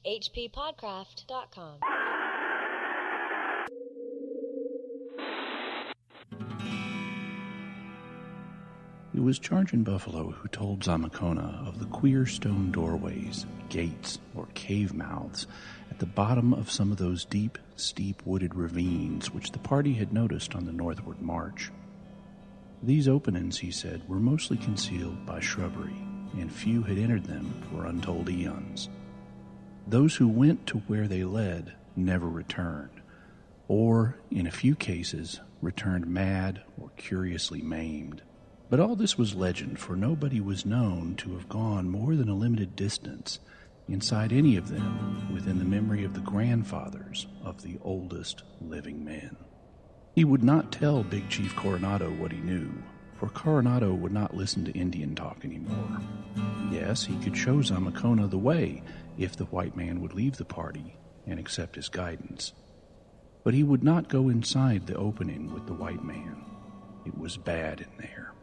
hppodcraft.com. It was Charging Buffalo who told Zamakona of the queer stone doorways, gates, or cave mouths at the bottom of some of those deep, steep wooded ravines which the party had noticed on the northward march. These openings, he said, were mostly concealed by shrubbery, and few had entered them for untold eons. Those who went to where they led never returned, or, in a few cases, returned mad or curiously maimed. But all this was legend, for nobody was known to have gone more than a limited distance inside any of them within the memory of the grandfathers of the oldest living men. He would not tell Big Chief Coronado what he knew, for Coronado would not listen to Indian talk anymore. Yes, he could show Zamakona the way if the white man would leave the party and accept his guidance. But he would not go inside the opening with the white man. It was bad in there.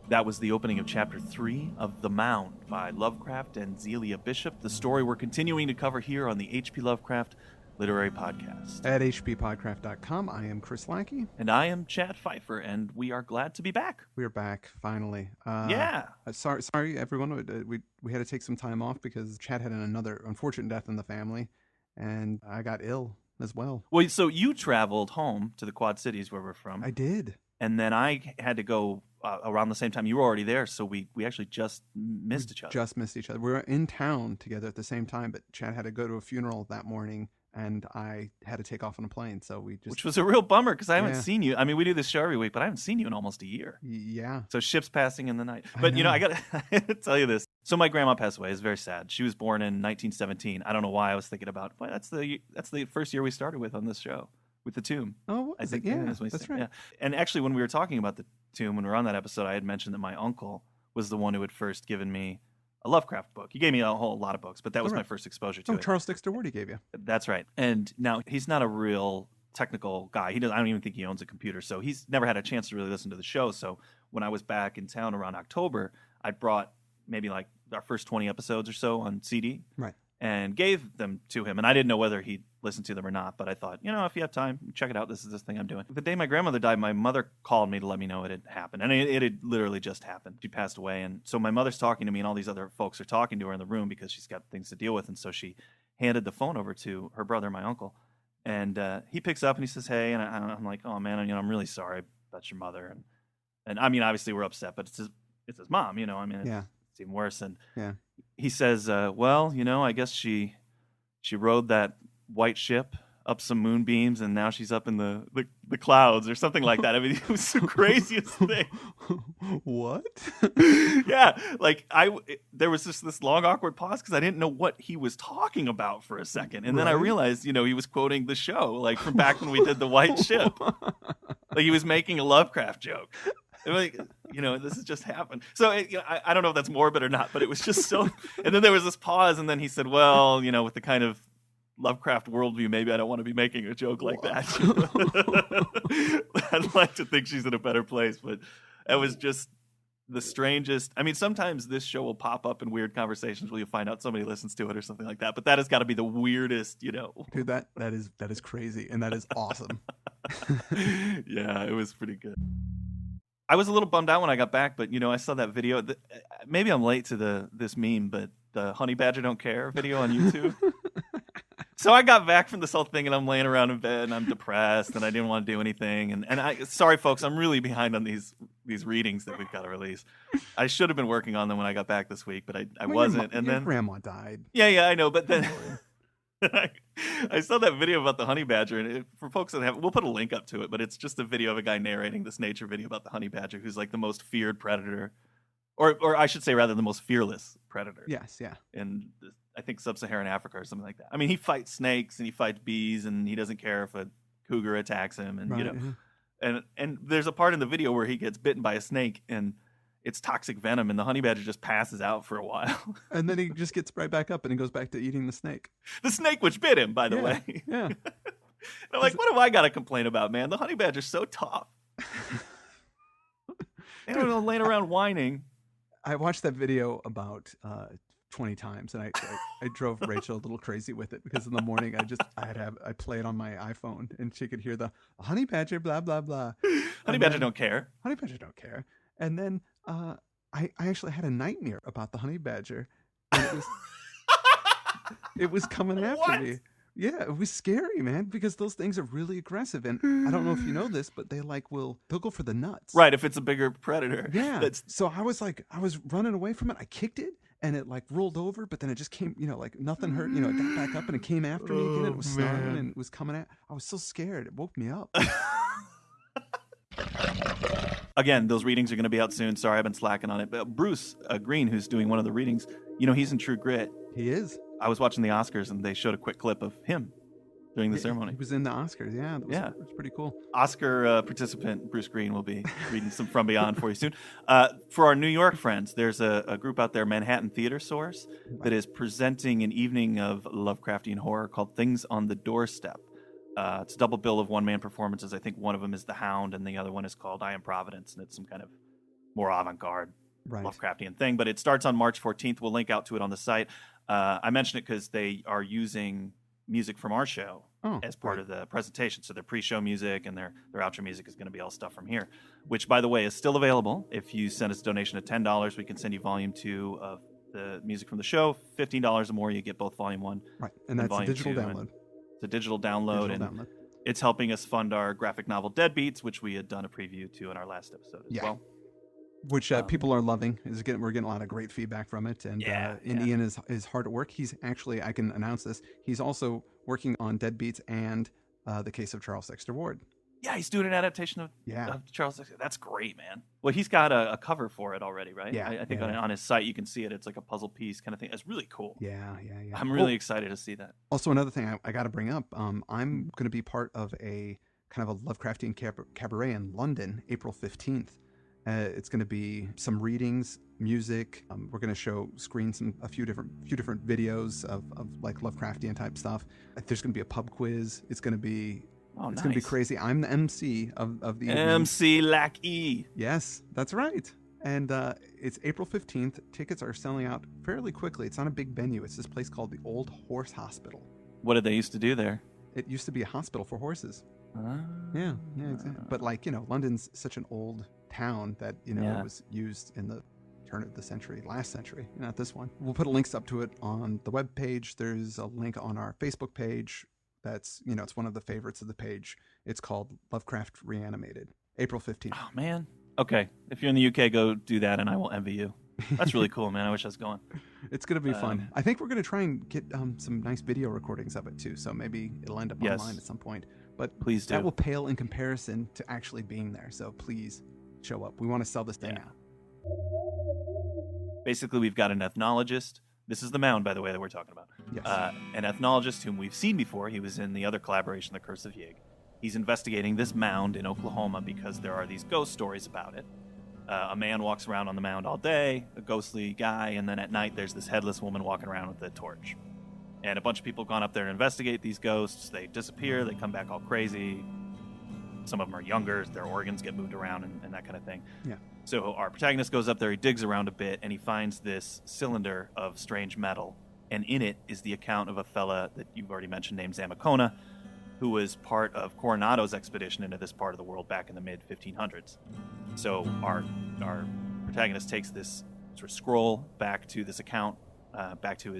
That was the opening of Chapter 3 of The Mound by Lovecraft and Zelia Bishop, the story we're continuing to cover here on the H.P. Lovecraft Literary Podcast. At hppodcraft.com, I am Chris Lackey. And I am Chad Pfeiffer, and we are glad to be back. We are back, finally. Yeah. Sorry, everyone. We had to take some time off because Chad had another unfortunate death in the family, and I got ill as well. Well, so you traveled home to the Quad Cities where we're from. I did. And then I had to go around the same time. You were already there, so we actually just missed each other. We were in town together at the same time, but Chad had to go to a funeral that morning, and I had to take off on a plane. So which was a real bummer because I haven't seen you. I mean, we do this show every week, but I haven't seen you in almost a year. Yeah. So ships passing in the night. But I got to tell you this. So my grandma passed away. It's very sad. She was born in 1917. I don't know why I was thinking about. But that's the first year we started with on this show. With the tomb. Oh, what was it? Yeah, that's right. Yeah. And actually, when we were talking about the tomb, when we were on that episode, I had mentioned that my uncle was the one who had first given me a Lovecraft book. He gave me a whole lot of books, but that was my first exposure to it. Charles Dexter Ward he gave you. That's right. And now he's not a real technical guy. I don't even think he owns a computer, so he's never had a chance to really listen to the show. So when I was back in town around October, I brought maybe like our first 20 episodes or so on CD. Right. And gave them to him. And I didn't know whether he'd listen to them or not, but I thought, if you have time, check it out. This is this thing I'm doing. The day my grandmother died, my mother called me to let me know it had happened. And it had literally just happened. She passed away. And so my mother's talking to me, and all these other folks are talking to her in the room because she's got things to deal with. And so she handed the phone over to her brother, my uncle. And he picks up and he says, hey. And I'm like, oh, man, I'm really sorry about your mother. And I mean, obviously we're upset, but it's his mom, It's even worse. And he says, well, I guess she rode that white ship up some moonbeams, and now she's up in the clouds or something like that. I mean, it was the craziest thing. What? Yeah, like there was just this long awkward pause because I didn't know what he was talking about for a second, and then I realized, he was quoting the show, like from back when we did the white ship. Like he was making a Lovecraft joke. Like, this has just happened. So I don't know if that's morbid or not, but it was just so. And then there was this pause, and then he said, "Well, with the kind of Lovecraft worldview, maybe I don't want to be making a joke like that." I'd like to think she's in a better place, but it was just the strangest. I mean, sometimes this show will pop up in weird conversations where you find out somebody listens to it or something like that. But that has got to be the weirdest, Dude, that is crazy, and that is awesome. Yeah, it was pretty good. I was a little bummed out when I got back, but I saw that video. Maybe I'm late to this meme, but the Honey Badger Don't Care video on YouTube. So I got back from this whole thing, and I'm laying around in bed, and I'm depressed, and I didn't want to do anything. And sorry, folks, I'm really behind on these readings that we've got to release. I should have been working on them when I got back this week, but I wasn't. And then grandma died. Yeah, I know, but then. I saw that video about the honey badger, and for folks that we'll put a link up to it, but it's just a video of a guy narrating this nature video about the honey badger, who's like the most feared predator, or I should say rather the most fearless predator. Yes, yeah. In I think sub-Saharan Africa or something like that. I mean, he fights snakes and he fights bees, and he doesn't care if a cougar attacks him, and and there's a part in the video where he gets bitten by a snake and it's toxic venom, and the honey badger just passes out for a while. And then he just gets right back up and he goes back to eating the snake. The snake which bit him, by the way. Yeah. And I'm like, what have I got to complain about, man? The honey badger's so tough. They don't know, laying around whining. I watched that video about 20 times, and I drove Rachel a little crazy with it because in the morning I play it on my iPhone, and she could hear the honey badger blah blah blah. Honey badger don't care. Honey badger don't care. And then I actually had a nightmare about the honey badger, and it was coming after me. Yeah, it was scary, man, because those things are really aggressive, and I don't know if you know this, but they'll go for the nuts. Right, if it's a bigger predator. Yeah. So I was running away from it. I kicked it, and it rolled over, but then it just came, nothing hurt. It got back up and it came after me again. And it was snarling and it was coming at. I was so scared. It woke me up. Again, those readings are going to be out soon. Sorry, I've been slacking on it. But Bruce Green, who's doing one of the readings, he's in True Grit. He is. I was watching the Oscars, and they showed a quick clip of him during the ceremony. He was in the Oscars, yeah. It was pretty cool. Oscar participant Bruce Green will be reading some From Beyond for you soon. For our New York friends, there's a group out there, Manhattan Theater Source, that is presenting an evening of Lovecraftian horror called Things on the Doorstep. It's a double bill of one-man performances. I think one of them is The Hound, and the other one is called I Am Providence, and it's some kind of more avant-garde Lovecraftian thing. But it starts on March 14th. We'll link out to it on the site. I mention it because they are using music from our show as part of the presentation. So their pre-show music and their outro music is going to be all stuff from here, which, by the way, is still available. If you send us a donation of $10, we can send you Volume 2 of the music from the show. $15 or more, you get both Volume 1 and that's a digital download. It's a digital download. It's helping us fund our graphic novel Deadbeats, which we had done a preview to in our last episode as well. Which people are loving. We're getting a lot of great feedback from it. And Ian is hard at work. He's actually, I can announce this, he's also working on Deadbeats and The Case of Charles Dexter Ward. Yeah, he's doing an adaptation of Charles Dexter. That's great, man. Well, he's got a cover for it already, right? Yeah. I think on his site you can see it. It's like a puzzle piece kind of thing. It's really cool. Yeah. I'm really excited to see that. Also, another thing I got to bring up, I'm going to be part of a kind of a Lovecraftian cabaret in London, April 15th. It's going to be some readings, music. We're going to screen a few different videos of like Lovecraftian type stuff. There's going to be a pub quiz. It's going to be going to be crazy. I'm the MC of the evening. MC Lackey. Yes, that's right. And it's April 15th. Tickets are selling out fairly quickly. It's not a big venue. It's this place called the Old Horse Hospital. What did they used to do there? It used to be a hospital for horses. Yeah, exactly. But London's such an old town that it was used in the turn of the century, last century, not this one. We'll put links up to it on the web page. There's a link on our Facebook page. That's it's one of the favorites of the page. It's called Lovecraft Reanimated, April 15th. Oh man, okay. If you're in the UK, go do that, and I will envy you. That's really cool, man. I wish I was going. It's going to be fun. I think we're going to try and get some nice video recordings of it too. So maybe it'll end up online at some point. But please do. That will pale in comparison to actually being there. So please show up. We want to sell this thing out. Basically, we've got an ethnologist. This is the Mound, by the way, that we're talking about. Yes. An ethnologist whom we've seen before. He was in the other collaboration, The Curse of Yig. He's investigating this mound in Oklahoma because there are these ghost stories about it. A man walks around on the mound all day, a ghostly guy, and then at night there's this headless woman walking around with a torch. And a bunch of people have gone up there to investigate these ghosts. They disappear. They come back all crazy. Some of them are younger. Their organs get moved around and that kind of thing. Yeah. So our protagonist goes up there. He digs around a bit, and he finds this cylinder of strange metal. And in it is the account of a fella that you've already mentioned named Zamacona, who was part of Coronado's expedition into this part of the world back in the mid-1500s. So our protagonist takes this sort of scroll back to this account, back to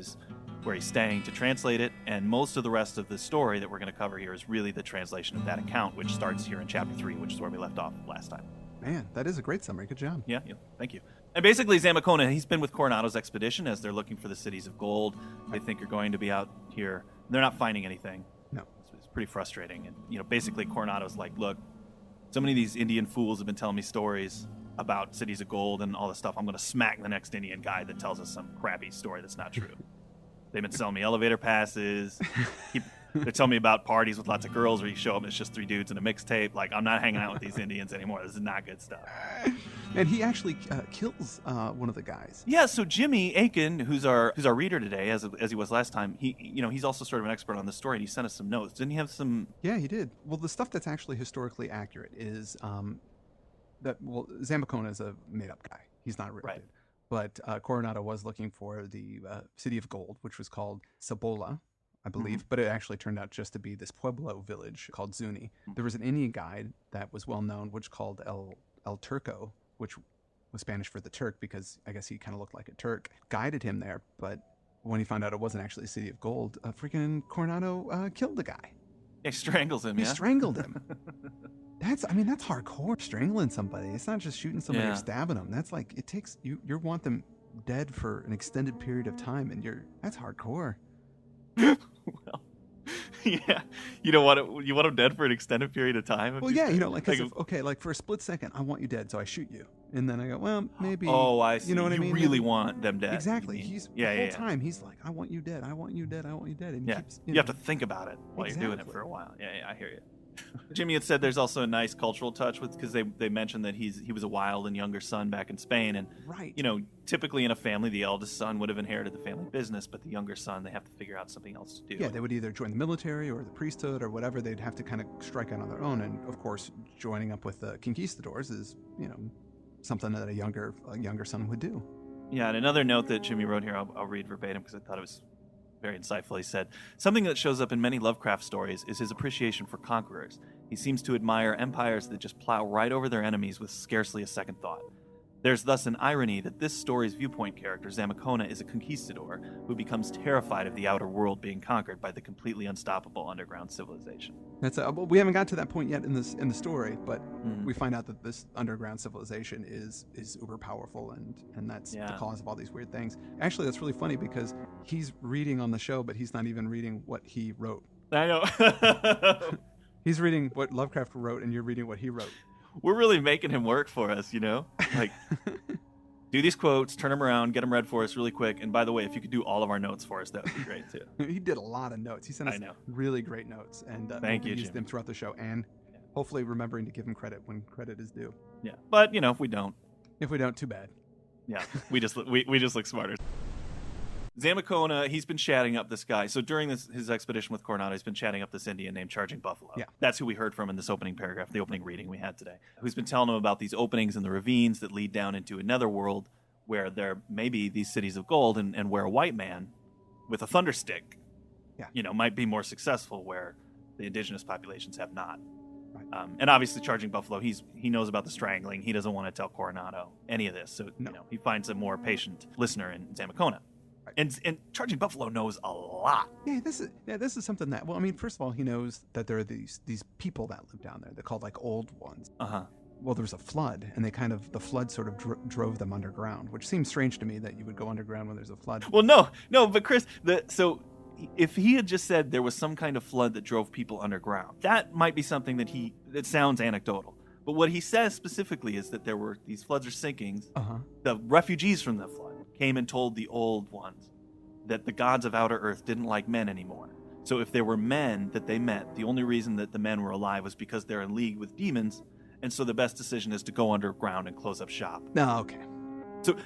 where he's staying to translate it, and most of the rest of the story that we're going to cover here is really the translation of that account, which starts here in Chapter 3, which is where we left off last time. Man, that is a great summary. Good job. Yeah, thank you. And basically, Zamacona, he's been with Coronado's expedition as they're looking for the cities of gold. They think are going to be out here. They're not finding anything. No. It's pretty frustrating. And, basically, Coronado's like, look, so many of these Indian fools have been telling me stories about cities of gold and all this stuff. I'm going to smack the next Indian guy that tells us some crappy story that's not true. They've been selling me elevator passes. They're telling me about parties with lots of girls where you show up and it's just 3 dudes and a mixtape. Like, I'm not hanging out with these Indians anymore. This is not good stuff. And he actually kills one of the guys. Yeah, so Jimmy Aiken, who's our reader today, as he was last time, he's also sort of an expert on this story, and he sent us some notes. Didn't he have some... Yeah, he did. Well, the stuff that's actually historically accurate is Zamacona is a made-up guy. He's not real. Right. But Coronado was looking for the city of gold, which was called Cibola, I believe, but it actually turned out just to be this Pueblo village called Zuni. There was an Indian guide that was well known, which called El Turco, which was Spanish for the Turk, because I guess he kind of looked like a Turk, guided him there. But when he found out it wasn't actually a city of gold, freaking Coronado killed the guy. He strangles him, He yeah? strangled him. That's hardcore, strangling somebody. It's not just shooting somebody or stabbing them. That's like, it takes, you want them dead for an extended period of time, and that's hardcore. Well, yeah. You don't want you want him dead for an extended period of time? Well, yeah, like for a split second, I want you dead, so I shoot you. And then I go, well, maybe. Oh, I see. You know what I mean? You really want them dead. Exactly. The whole time, he's like, I want you dead, I want you dead, I want you dead. And he keeps, you have to think about it while you're doing it for a while. Yeah, I hear you. Jimmy had said there's also a nice cultural touch with, because they mentioned that he was a wild and younger son back in Spain, and typically in a family the eldest son would have inherited the family business, but the younger son, they have to figure out something else to do. Yeah, they would either join the military or the priesthood or whatever. They'd have to kind of strike out on their own, and of course joining up with the conquistadors is something that a younger son would do. Yeah, and another note that Jimmy wrote here, I'll read verbatim because I thought it was very insightful. He said, something that shows up in many Lovecraft stories is his appreciation for conquerors. He seems to admire empires that just plow right over their enemies with scarcely a second thought. There's thus an irony that this story's viewpoint character, Zamacona, is a conquistador who becomes terrified of the outer world being conquered by the completely unstoppable underground civilization. We haven't got to that point yet in the story, but we find out that this underground civilization is uber powerful, and that's the cause of all these weird things. Actually, that's really funny because he's reading on the show, but he's not even reading what he wrote. I know. He's reading what Lovecraft wrote, and you're reading what he wrote. We're really making him work for us, Like, do these quotes, turn them around, get them read for us really quick. And by the way, if you could do all of our notes for us, that would be great too. He did a lot of notes. He sent us really great notes, and thank you, use them throughout the show, and hopefully remembering to give him credit when credit is due. Yeah, but if we don't, too bad. Yeah, we just look smarter. Zamacona, he's been chatting up this guy. So during his expedition with Coronado, he's been chatting up this Indian named Charging Buffalo. Yeah. That's who we heard from in this opening paragraph, the opening reading we had today, who's been telling him about these openings in the ravines that lead down into another world where there may be these cities of gold, and where a white man with a thunderstick, might be more successful where the indigenous populations have not. Right. And obviously Charging Buffalo, he knows about the strangling. He doesn't want to tell Coronado any of this. So, he finds a more patient listener in Zamacona. And Charging Buffalo knows a lot. Yeah, this is something that, first of all, he knows that there are these people that live down there. They're called like old ones. Well, there was a flood, and the flood sort of drove them underground, which seems strange to me that you would go underground when there's a flood. Well, no, but Chris, so if he had just said there was some kind of flood that drove people underground, that might be something that sounds anecdotal. But what he says specifically is that there were these floods or sinkings. The refugees from the flood came and told the old ones that the gods of outer earth didn't like men anymore. So if there were men that they met, the only reason that the men were alive was because they're in league with demons, and so the best decision is to go underground and close up shop. No, okay. So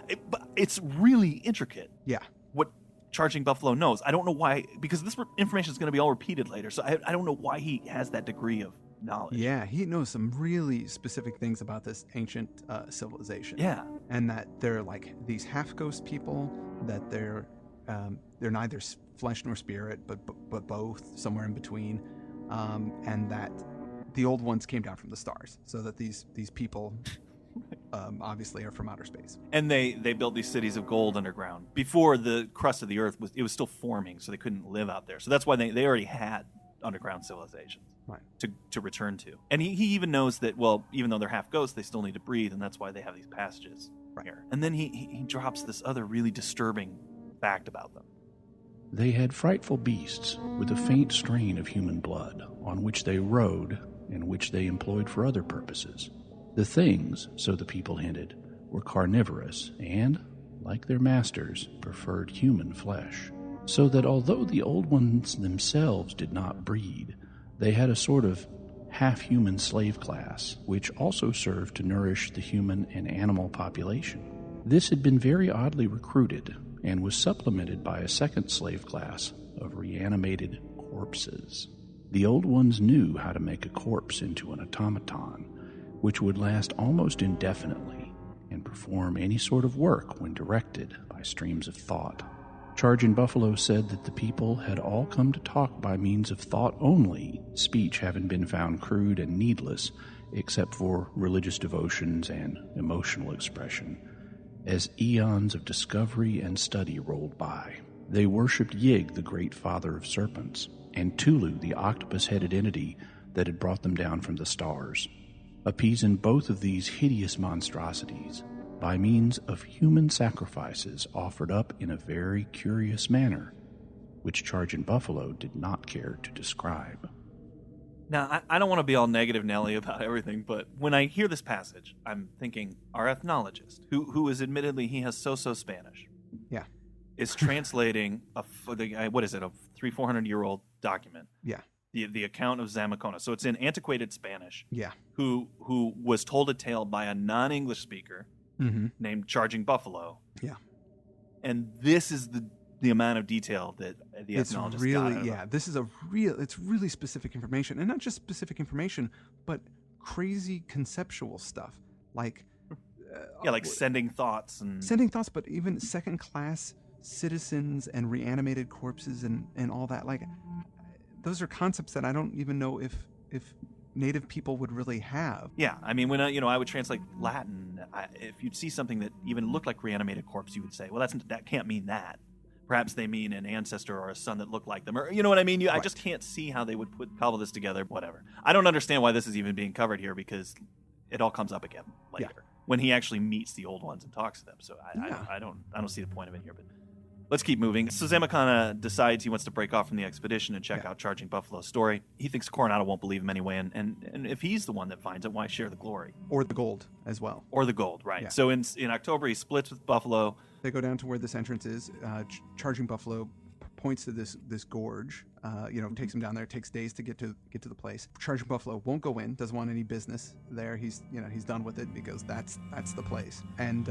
it's really intricate. Yeah. What Charging Buffalo knows. I don't know why, because this information is going to be all repeated later, so I don't know why he has that degree of knowledge. Yeah, he knows some really specific things about this ancient civilization. Yeah. And that they're like these half-ghost people, that they're neither flesh nor spirit, but both, somewhere in between, and that the old ones came down from the stars, so that these people obviously are from outer space. And they built these cities of gold underground before the crust of the earth was still forming, so they couldn't live out there. So that's why they already had underground civilizations. Right. To return to. And he even knows that, well, even though they're half ghosts, they still need to breathe, and that's why they have these passages here. And then he drops this other really disturbing fact about them. They had frightful beasts with a faint strain of human blood, on which they rode and which they employed for other purposes. The things, so the people hinted, were carnivorous and, like their masters, preferred human flesh. So that although the old ones themselves did not breed, they had a sort of half-human slave class, which also served to nourish the human and animal population. This had been very oddly recruited, and was supplemented by a second slave class of reanimated corpses. The old ones knew how to make a corpse into an automaton, which would last almost indefinitely, and perform any sort of work when directed by streams of thought. Charging Buffalo said that the people had all come to talk by means of thought only, speech having been found crude and needless, except for religious devotions and emotional expression, as eons of discovery and study rolled by. They worshipped Yig, the great father of serpents, and Tulu, the octopus-headed entity that had brought them down from the stars, appeasing both of these hideous monstrosities by means of human sacrifices offered up in a very curious manner, which Charging Buffalo did not care to describe. Now, I don't want to be all negative Nelly about everything, but when I hear this passage, I'm thinking our ethnologist, who is admittedly, he has so-so Spanish. Yeah. Is translating a 300-400-year-old document. Yeah. The account of Zamacona. So it's in antiquated Spanish. Yeah. Who was told a tale by a non-English speaker named Charging Buffalo. Yeah. And this is the amount of detail that the ethnologist got. Yeah, this is it's really specific information. And not just specific information, but crazy conceptual stuff. Like like sending thoughts, but even second-class citizens and reanimated corpses and all that. Like, those are concepts that I don't even know if native people would really have. Yeah, I mean, when I would translate Latin, if you'd see something that even looked like reanimated corpse, you would say, well, that can't mean that. Perhaps they mean an ancestor or a son that looked like them, or you know what I mean. I just can't see how they would cobble this together. Whatever. I don't understand why this is even being covered here, because it all comes up again later when he actually meets the old ones and talks to them. So I don't see the point of it here, but. Let's keep moving. So Zamacona decides he wants to break off from the expedition and check out Charging Buffalo's story. He thinks Coronado won't believe him anyway, and if he's the one that finds it, why share the glory? Or the gold as well. Or the gold, right. Yeah. So in October, he splits with Buffalo. They go down to where this entrance is. Charging Buffalo points to this gorge. Takes him down there. It takes days to get to the place. Charging Buffalo won't go in. Doesn't want any business there. He's done with it because that's the place. And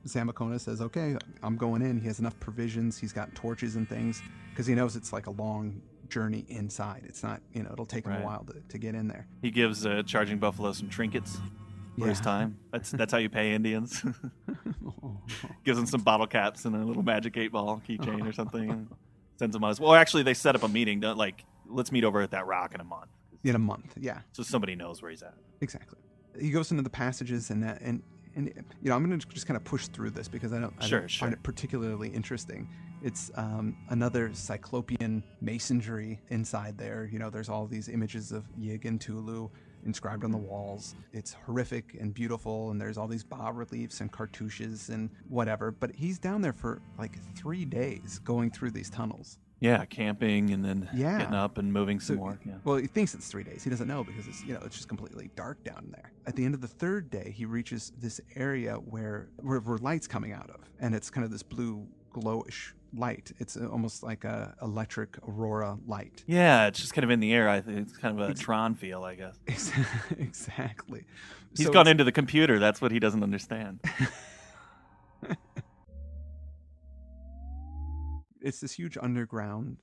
Zamacona says, "Okay, I'm going in." He has enough provisions. He's got torches and things because he knows it's like a long journey inside. It's not it'll take him a while to get in there. He gives Charging Buffalo some trinkets for his time. That's how you pay Indians. Gives him some bottle caps and a little magic 8-ball keychain or something. Sends him on his. Well, actually, they set up a meeting. Let's meet over at that rock in a month. In a month, yeah. So somebody knows where he's at. Exactly. He goes into the passages and I'm going to just kind of push through this because I don't find it particularly interesting. It's another cyclopean masonry inside there. There's all these images of Yig and Tulu inscribed on the walls. It's horrific and beautiful, and there's all these bas-reliefs and cartouches and whatever. But he's down there for like 3 days going through these tunnels. Yeah, camping and then getting up and moving some more. Yeah. Well, he thinks it's 3 days. He doesn't know because it's just completely dark down there. At the end of the third day, he reaches this area where light's coming out of, and it's kind of this blue glowish light. It's almost like a electric aurora light. Yeah, it's just kind of in the air. I think it's kind of a Tron feel, I guess. Exactly. He's gone into the computer. That's what he doesn't understand. It's this huge underground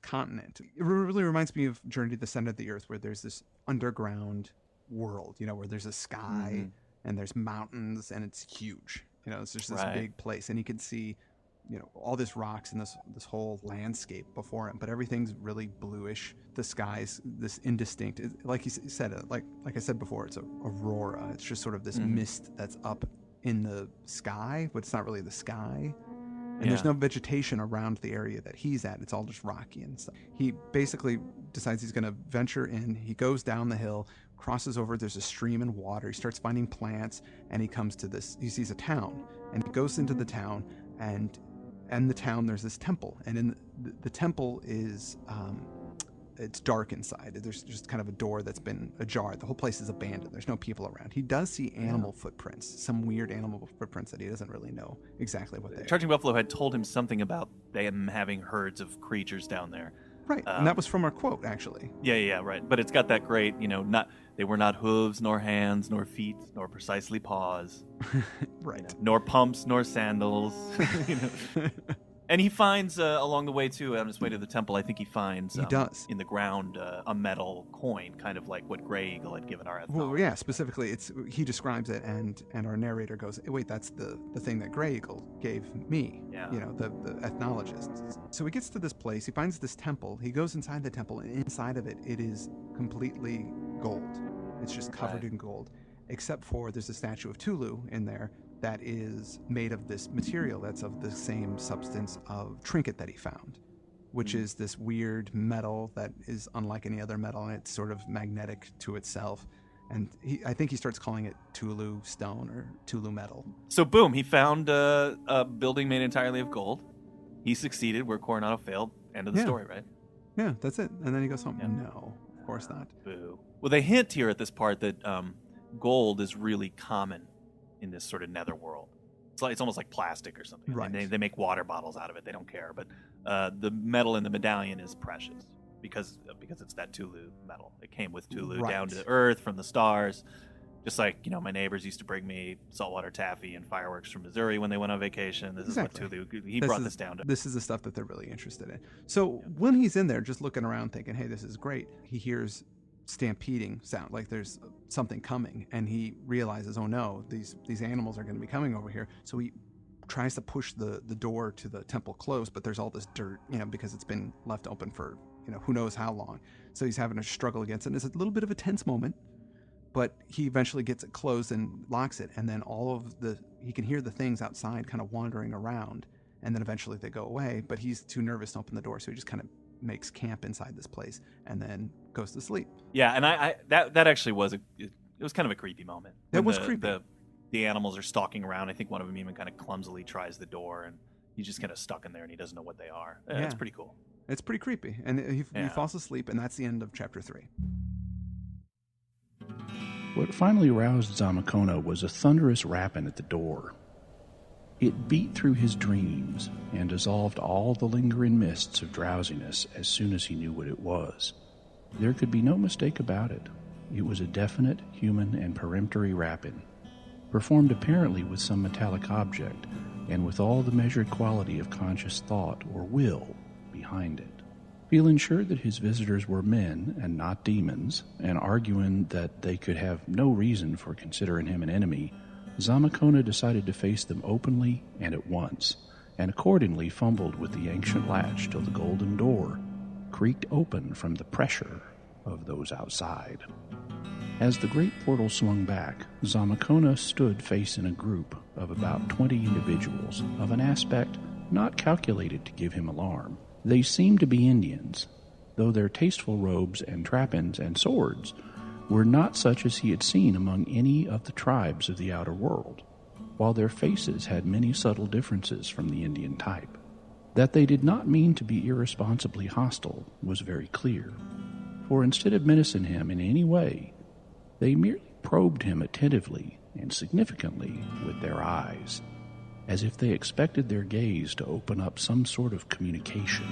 continent. It really reminds me of Journey to the Center of the Earth, where there's this underground world, where there's a sky and there's mountains and it's huge. It's just this big place, and you can see all this rocks and this whole landscape before him, but everything's really bluish. The sky's this indistinct, like he said, like I said before, it's a aurora. It's just sort of this mist that's up in the sky, but it's not really the sky. And there's no vegetation around the area that he's at. It's all just rocky and stuff. He basically decides he's going to venture in. He goes down the hill, crosses over. There's a stream and water. He starts finding plants, and he comes to this. He sees a town, and he goes into the town, and in the town there's this temple. And in the temple is it's dark inside. There's just kind of a door that's been ajar. The whole place is abandoned. There's no people around. He does see animal footprints, some weird animal footprints that he doesn't really know exactly what they are. Charging Buffalo had told him something about them having herds of creatures down there. Right, and that was from our quote, actually. Yeah, right. But it's got that great, they were not hooves, nor hands, nor feet, nor precisely paws. Right. Nor pumps, nor sandals. And he finds along the way too, on his way to the temple, I think he finds He does. in the ground a metal coin, kind of like what Grey Eagle had given our ethnologist. Well, yeah, specifically, he describes it, and our narrator goes, "Wait, that's the thing that Grey Eagle gave me." Yeah. You know, the ethnologist. So he gets to this place. He finds this temple. He goes inside the temple, and inside of it, it is completely gold. It's just covered in gold, except for there's a statue of Tulu in there that is made of this material that's of the same substance of trinket that he found, which is this weird metal that is unlike any other metal, and it's sort of magnetic to itself. And I think he starts calling it Tulu stone or Tulu metal. So boom, he found a building made entirely of gold. He succeeded where Coronado failed. End of the story, right? Yeah, that's it. And then he goes home. Yeah. No, of course not. Boo. Well, they hint here at this part that gold is really common in this sort of netherworld. It's almost like plastic or something. Right. I mean, they make water bottles out of it. They don't care. But the metal in the medallion is precious because it's that Tulu metal. It came with Tulu down to the earth from the stars. Just like, my neighbors used to bring me saltwater taffy and fireworks from Missouri when they went on vacation. This is what Tulu, he brought this down to. This is the stuff that they're really interested in. So when he's in there just looking around thinking, hey, this is great, he hears stampeding sound, like there's something coming, and he realizes, oh no, these animals are going to be coming over here. So he tries to push the door to the temple closed, but there's all this dirt, because it's been left open for who knows how long. So he's having to struggle against it. And it's a little bit of a tense moment, but he eventually gets it closed and locks it, and then he can hear the things outside kind of wandering around, and then eventually they go away, but he's too nervous to open the door, so he just kind of makes camp inside this place and then goes to sleep. Yeah, and that actually was it was kind of a creepy moment. It was creepy. The animals are stalking around. I think one of them even kind of clumsily tries the door, and he's just kind of stuck in there, and he doesn't know what they are. It's pretty cool. It's pretty creepy, and he falls asleep, and that's the end of chapter 3. What finally roused Zamakona was a thunderous rapping at the door. It beat through his dreams and dissolved all the lingering mists of drowsiness as soon as he knew what it was. There could be no mistake about it. It was a definite, human, and peremptory rapping, performed apparently with some metallic object, and with all the measured quality of conscious thought or will behind it. Feeling sure that his visitors were men and not demons, and arguing that they could have no reason for considering him an enemy, Zamakona decided to face them openly and at once, and accordingly fumbled with the ancient latch till the golden door creaked open from the pressure of those outside. As the great portal swung back, Zamakona stood facing a group of about 20 individuals of an aspect not calculated to give him alarm. They seemed to be Indians, though their tasteful robes and trappings and swords were not such as he had seen among any of the tribes of the outer world, while their faces had many subtle differences from the Indian type. That they did not mean to be irresponsibly hostile was very clear, for instead of menacing him in any way, they merely probed him attentively and significantly with their eyes, as if they expected their gaze to open up some sort of communication.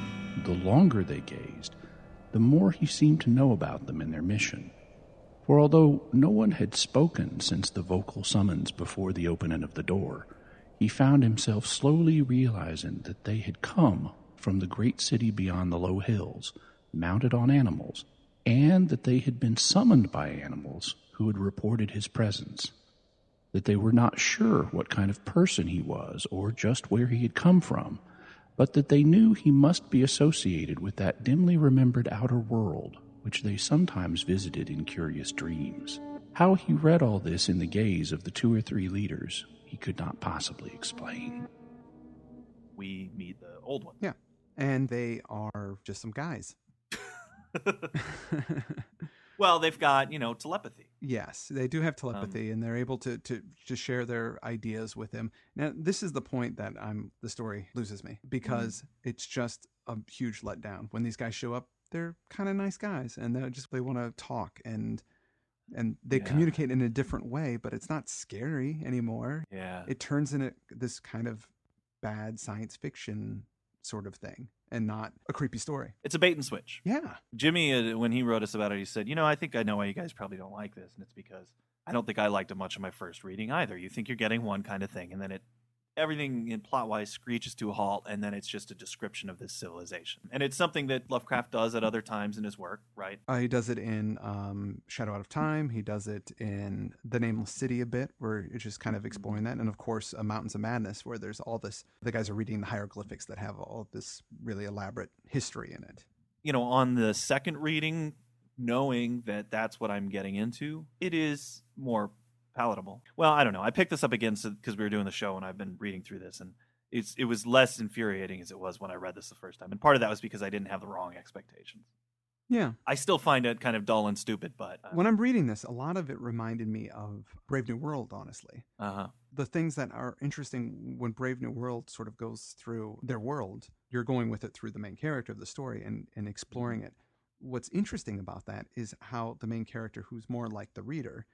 The longer they gazed, the more he seemed to know about them and their mission. For although no one had spoken since the vocal summons before the opening of the door, he found himself slowly realizing that they had come from the great city beyond the low hills, mounted on animals, and that they had been summoned by animals who had reported his presence. That they were not sure what kind of person he was or just where he had come from, but that they knew he must be associated with that dimly remembered outer world which they sometimes visited in curious dreams. How he read all this in the gaze of the 2 or 3 leaders, he could not possibly explain. We meet the old one. Yeah, and they are just some guys. Well, they've got, telepathy. Yes, they do have telepathy, and they're able to share their ideas with him. Now, this is the point that the story loses me, because it's just a huge letdown. When these guys show up, they're kind of nice guys, and they want to talk, and they communicate in a different way, but it's not scary anymore. Yeah. It turns into this kind of bad science fiction sort of thing, and not a creepy story. It's a bait and switch. Yeah. Jimmy, when he wrote us about it, he said, I think I know why you guys probably don't like this, and it's because I don't think I liked it much in my first reading either. You think you're getting one kind of thing, and then it everything in plot-wise screeches to a halt, and then it's just a description of this civilization. And it's something that Lovecraft does at other times in his work, right? He does it in Shadow Out of Time. He does it in The Nameless City a bit, where it's just kind of exploring that. And of course, Mountains of Madness, where there's all this, the guys are reading the hieroglyphics that have all this really elaborate history in it. You know, on the second reading, knowing that that's what I'm getting into, it is more palatable. Well, I don't know. I picked this up again because we were doing the show and I've been reading through this, and it was less infuriating as it was when I read this the first time. And part of that was because I didn't have the wrong expectations. Yeah. I still find it kind of dull and stupid, but... when I'm reading this, a lot of it reminded me of Brave New World, honestly. Uh-huh. The things that are interesting when Brave New World sort of goes through their world, you're going with it through the main character of the story and exploring it. What's interesting about that is how the main character, who's more like the reader,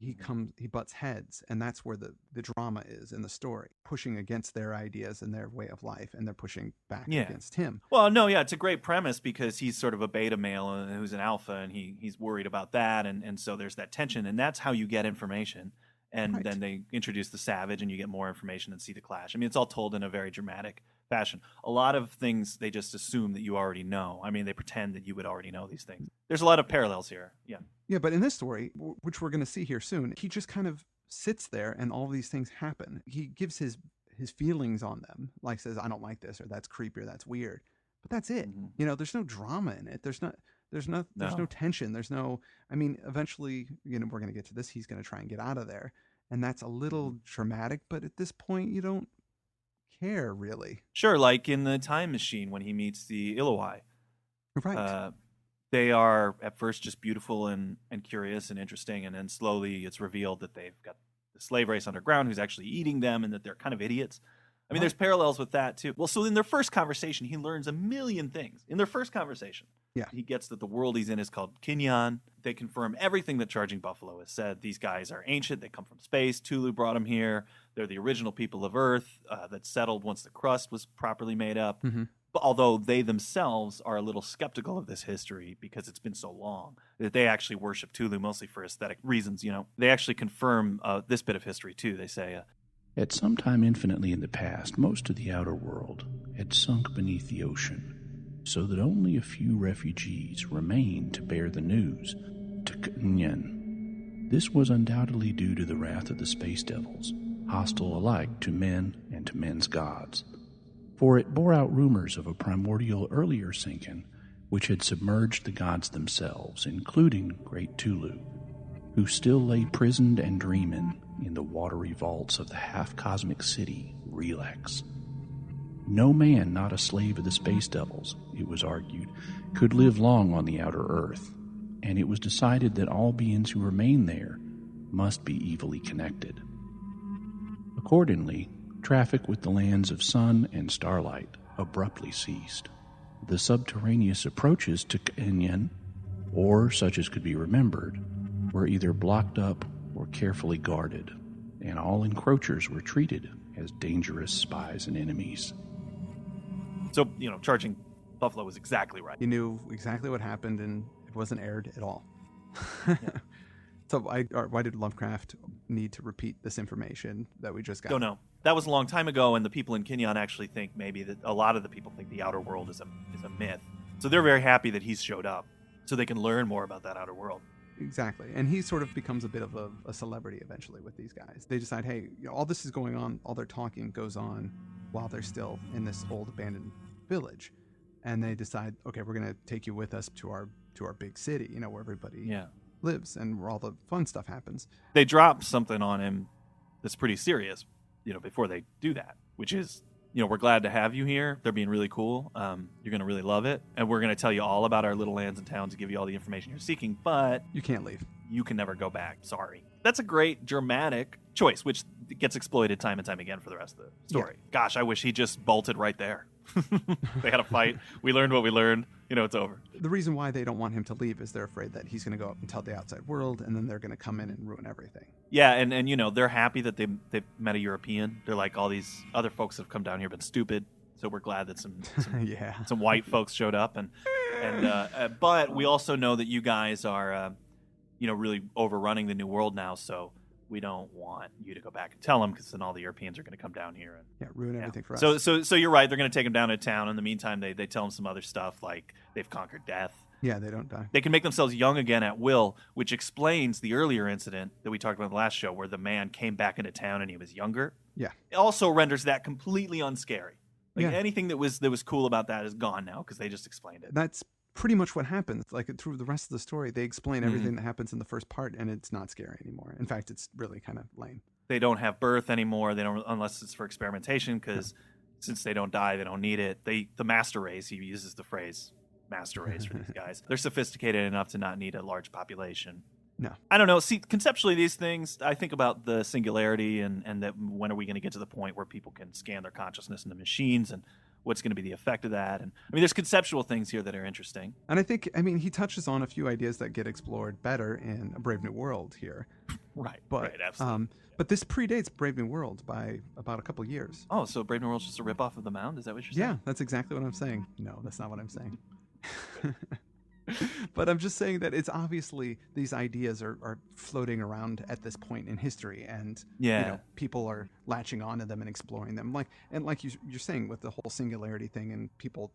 he butts heads, and that's where the drama is in the story, pushing against their ideas and their way of life, and they're pushing back against him. Well, no, yeah, it's a great premise because he's sort of a beta male who's an alpha, and he's worried about that, and so there's that tension, and that's how you get information. And then they introduce the savage, and you get more information and see the clash. I mean, it's all told in a very dramatic fashion. A lot of things they just assume that you already know. I mean, they pretend that you would already know these things. There's a lot of parallels here. Yeah. Yeah, but in this story, which we're going to see here soon, he just kind of sits there and all these things happen. He gives his feelings on them, like says, I don't like this, or that's creepy, or that's weird. But that's it. Mm-hmm. You know, there's no drama in it. There's no tension. There's no, I mean, eventually, you know, we're going to get to this. He's going to try and get out of there. And that's a little dramatic, but at this point, you don't care, really. Sure, like in the Time Machine when he meets the Illawai. Right. They are at first just beautiful and curious and interesting, and then slowly it's revealed that they've got the slave race underground who's actually eating them and that they're kind of idiots. I mean, there's parallels with that, too. Well, so in their first conversation, he learns a million things. In their first conversation, he gets that the world he's in is called Kinyan. They confirm everything that Charging Buffalo has said. These guys are ancient. They come from space. Tulu brought them here. They're the original people of Earth that settled once the crust was properly made up. Mm-hmm. But although they themselves are a little skeptical of this history because it's been so long, that they actually worship Tulu mostly for aesthetic reasons. You know, they actually confirm this bit of history, too. They say... At some time infinitely in the past, most of the outer world had sunk beneath the ocean, so that only a few refugees remained to bear the news to Kinyan. This was undoubtedly due to the wrath of the space devils, hostile alike to men and to men's gods, for it bore out rumors of a primordial earlier sinking which had submerged the gods themselves, including Great Tulu, who still lay prisoned and dreaming in the watery vaults of the half-cosmic city, Relax. No man not a slave of the space devils, it was argued, could live long on the outer earth, and it was decided that all beings who remained there must be evilly connected. Accordingly, traffic with the lands of sun and starlight abruptly ceased. The subterraneous approaches to Kinyan, or such as could be remembered, were either blocked up or carefully guarded, and all encroachers were treated as dangerous spies and enemies. So, you know, Charging Buffalo was exactly right. He knew exactly what happened, and it wasn't aired at all. So why did Lovecraft need to repeat this information that we just got? Don't know. That was a long time ago, and the people in Kinyan actually think maybe that a lot of the people think the outer world is a myth. So they're very happy that he's showed up so they can learn more about that outer world. Exactly. And he sort of becomes a bit of a celebrity eventually with these guys. They decide, hey, you know, all this is going on, all their talking goes on while they're still in this old abandoned village. And they decide, okay, we're going to take you with us to our big city, you know, where everybody lives and where all the fun stuff happens. They drop something on him that's pretty serious, you know, before they do that, which is, you know, we're glad to have you here. They're being really cool. You're going to really love it. And we're going to tell you all about our little lands and towns to give you all the information you're seeking, but... you can't leave. You can never go back. Sorry. That's a great dramatic choice, which gets exploited time and time again for the rest of the story. Yeah. Gosh, I wish he just bolted right there. They had a fight. We learned what we learned. You know, it's over. The reason why they don't want him to leave is they're afraid that he's going to go up and tell the outside world, and then they're going to come in and ruin everything. Yeah, and you know, they're happy that they met a European. They're like, all these other folks have come down here been stupid, so we're glad that some some white folks showed up. But we also know that you guys are, you know, really overrunning the new world now, so we don't want you to go back and tell them because then all the Europeans are going to come down here and ruin everything for us. So So you're right. They're going to take them down to town. In the meantime, they tell them some other stuff like they've conquered death. Yeah, they don't die. They can make themselves young again at will, which explains the earlier incident that we talked about in the last show where the man came back into town and he was younger. Yeah. It also renders that completely unscary. Anything that was cool about that is gone now because they just explained it. That's pretty much what happens. Like through the rest of the story, they explain everything that happens in the first part, and it's not scary anymore. In fact, it's really kind of lame. They don't have birth anymore. They don't, unless it's for experimentation, because since they don't die, they don't need it. The master race, he uses the phrase master race for these guys. They're sophisticated enough to not need a large population. No. I don't know. See, conceptually, these things, I think about the singularity and that when are we going to get to the point where people can scan their consciousness into machines and what's going to be the effect of that. And I mean, there's conceptual things here that are interesting. And I mean, he touches on a few ideas that get explored better in A Brave New World here. Right, right, absolutely. But this predates Brave New World by about a couple years. Oh, so Brave New World's just a ripoff of the Mound? Is that what you're saying? Yeah, that's exactly what I'm saying. No, that's not what I'm saying. But I'm just saying that it's obviously these ideas are floating around at this point in history, and people are latching onto them and exploring them. Like you're saying with the whole singularity thing and people,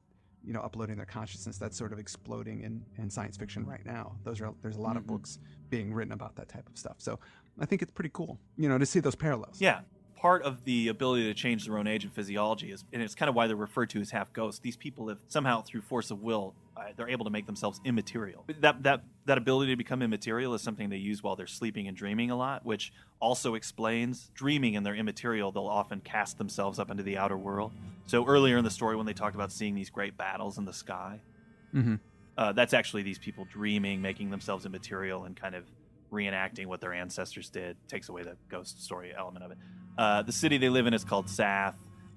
uploading their consciousness, that's sort of exploding in science fiction right now. There's a lot of books being written about that type of stuff. So I think it's pretty cool, to see those parallels. Yeah. Part of the ability to change their own age and physiology is, and it's kind of why they're referred to as half ghosts. These people have somehow, through force of will, they're able to make themselves immaterial. That ability to become immaterial is something they use while they're sleeping and dreaming a lot, which also explains dreaming and they're immaterial. They'll often cast themselves up into the outer world. So earlier in the story, when they talked about seeing these great battles in the sky, that's actually these people dreaming, making themselves immaterial, and kind of reenacting what their ancestors did. Takes away the ghost story element of it. The city they live in is called Tsath,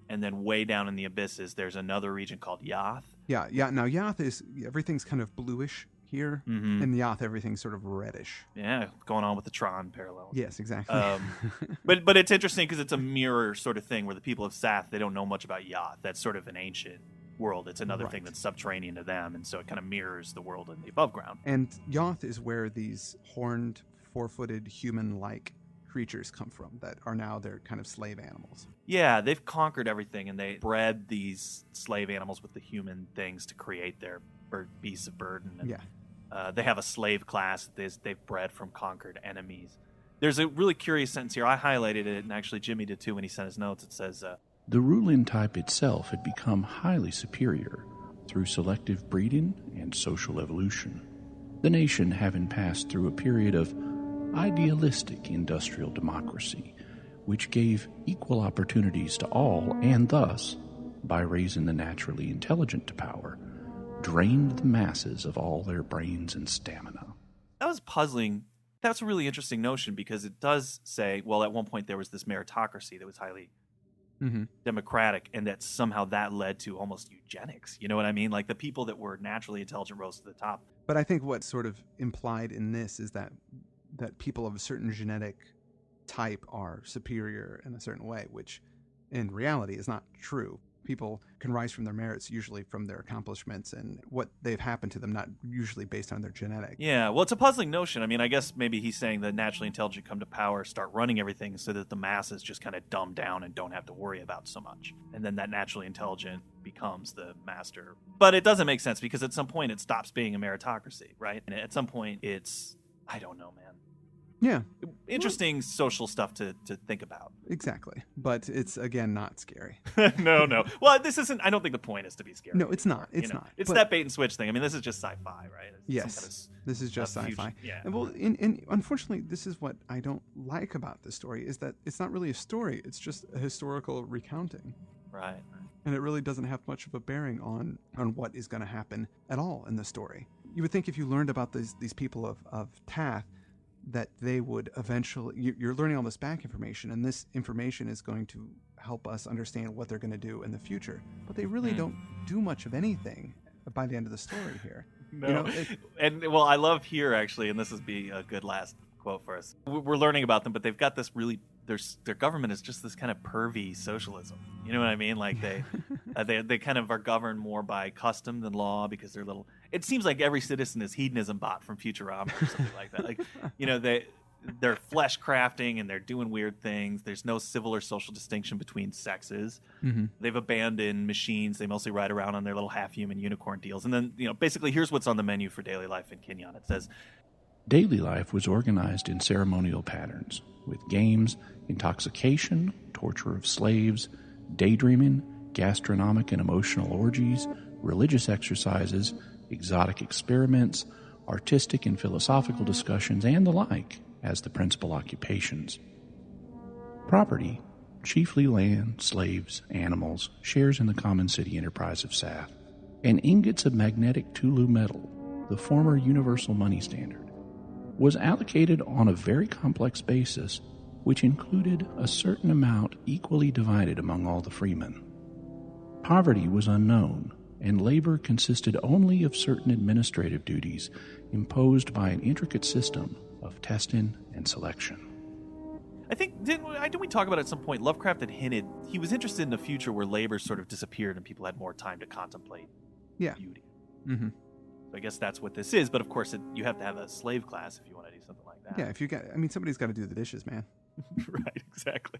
and then way down in the abysses, there's another region called Yath. Yeah. Now Yath is everything's kind of bluish here. In Yath, everything's sort of reddish. Yeah, going on with the Tron parallel. Yes, exactly. But it's interesting because it's a mirror sort of thing where the people of Tsath, they don't know much about Yath. That's sort of an ancient world. It's another thing that's subterranean to them, and so it kind of mirrors the world in the above ground. And Yath is where these horned, four-footed, human-like creatures come from that are now their kind of slave animals. Yeah, they've conquered everything, and they bred these slave animals with the human things to create their beasts of burden. And, they have a slave class that they've bred from conquered enemies. There's a really curious sentence here. I highlighted it, and actually Jimmy did too when he sent his notes. It says, the ruling type itself had become highly superior through selective breeding and social evolution, the nation having passed through a period of idealistic industrial democracy, which gave equal opportunities to all, and thus, by raising the naturally intelligent to power, drained the masses of all their brains and stamina. That was puzzling. That's a really interesting notion because it does say, well, at one point there was this meritocracy that was highly democratic, and that somehow that led to almost eugenics. You know what I mean? Like the people that were naturally intelligent rose to the top. But I think what's sort of implied in this is that people of a certain genetic type are superior in a certain way, which in reality is not true. People can rise from their merits, usually from their accomplishments and what they've happened to them, not usually based on their genetic. Yeah, well, it's a puzzling notion. I mean, I guess maybe he's saying that naturally intelligent come to power, start running everything so that the masses just kind of dumb down and don't have to worry about so much. And then that naturally intelligent becomes the master. But it doesn't make sense because at some point it stops being a meritocracy, right? And at some point it's, I don't know, man. Yeah. Interesting social stuff to think about. Exactly. But it's, again, not scary. No. Well, this isn't, I don't think the point is to be scary. No, it's not. It's not. It's that bait and switch thing. I mean, this is just sci-fi, right? Yes. This is just sci-fi. Yeah. And, well, and unfortunately, this is what I don't like about this story, is that it's not really a story. It's just a historical recounting. Right. And it really doesn't have much of a bearing on what is going to happen at all in the story. You would think if you learned about these people of Tsath, that they would eventually, you're learning all this back information, and this information is going to help us understand what they're going to do in the future. But they really don't do much of anything by the end of the story here. No. And well, I love here actually, and this would be a good last quote for us. We're learning about them, but they've got this really, their government is just this kind of pervy socialism. You know what I mean? Like they kind of are governed more by custom than law because they're little. It seems like every citizen is hedonism bot from Futurama or something like that. Like, they're flesh crafting and they're doing weird things. There's no civil or social distinction between sexes. Mm-hmm. They've abandoned machines. They mostly ride around on their little half-human unicorn deals. And then, basically here's what's on the menu for daily life in Kinyon. It says, Daily life was organized in ceremonial patterns, with games, intoxication, torture of slaves, daydreaming, gastronomic and emotional orgies, religious exercises, exotic experiments, artistic and philosophical discussions, and the like as the principal occupations. Property, chiefly land, slaves, animals, shares in the common city enterprise of Tsath, and ingots of magnetic Tulu metal, the former universal money standard, was allocated on a very complex basis, which included a certain amount equally divided among all the freemen. Poverty was unknown, and labor consisted only of certain administrative duties imposed by an intricate system of testing and selection. I think, didn't we talk about at some point, Lovecraft had hinted he was interested in a future where labor sort of disappeared and people had more time to contemplate beauty. Mm-hmm. So I guess that's what this is, but of course you have to have a slave class if you want to do something like that. Yeah, somebody's got to do the dishes, man. Right, exactly.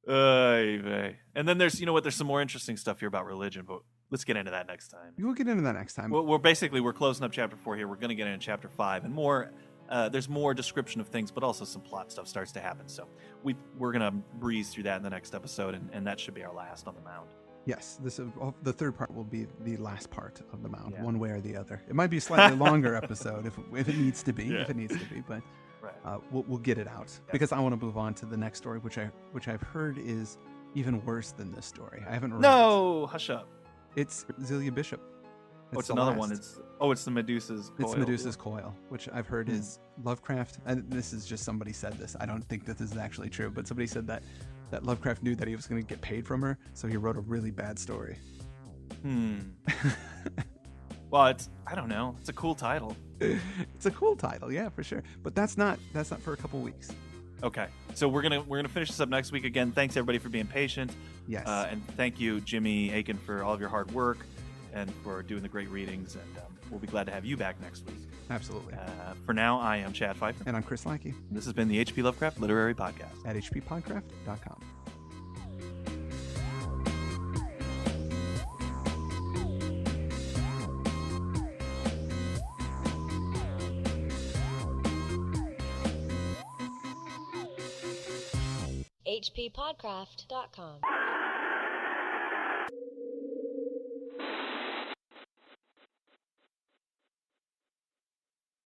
And then there's, there's some more interesting stuff here about religion, but let's get into that next time. We'll get into that next time. We're closing up chapter 4 here. We're going to get into chapter 5 and more. There's more description of things, but also some plot stuff starts to happen. So we're going to breeze through that in the next episode, and that should be our last on the Mound. Yes, the third part will be the last part of the Mound, one way or the other. It might be a slightly longer episode if it needs to be, but right. We'll get it out because I want to move on to the next story, which I've heard is even worse than this story. I haven't read No, hush up. It's Zelia Bishop. It's another one. It's the Medusa's Coil. It's Medusa's Coil, which I've heard is Lovecraft. And this is just somebody said this. I don't think that this is actually true, but somebody said that Lovecraft knew that he was going to get paid from her, so he wrote a really bad story. Well, I don't know. It's a cool title. It's a cool title, yeah, for sure. But that's not for a couple weeks. Okay, so we're gonna finish this up next week. Again, thanks everybody for being patient. Yes. And thank you, Jimmy Aiken, for all of your hard work and for doing the great readings. And we'll be glad to have you back next week. Absolutely. For now, I am Chad Pfeiffer. And I'm Chris Lackey. This has been the H.P. Lovecraft Literary Podcast at hppodcraft.com. hppodcraft.com.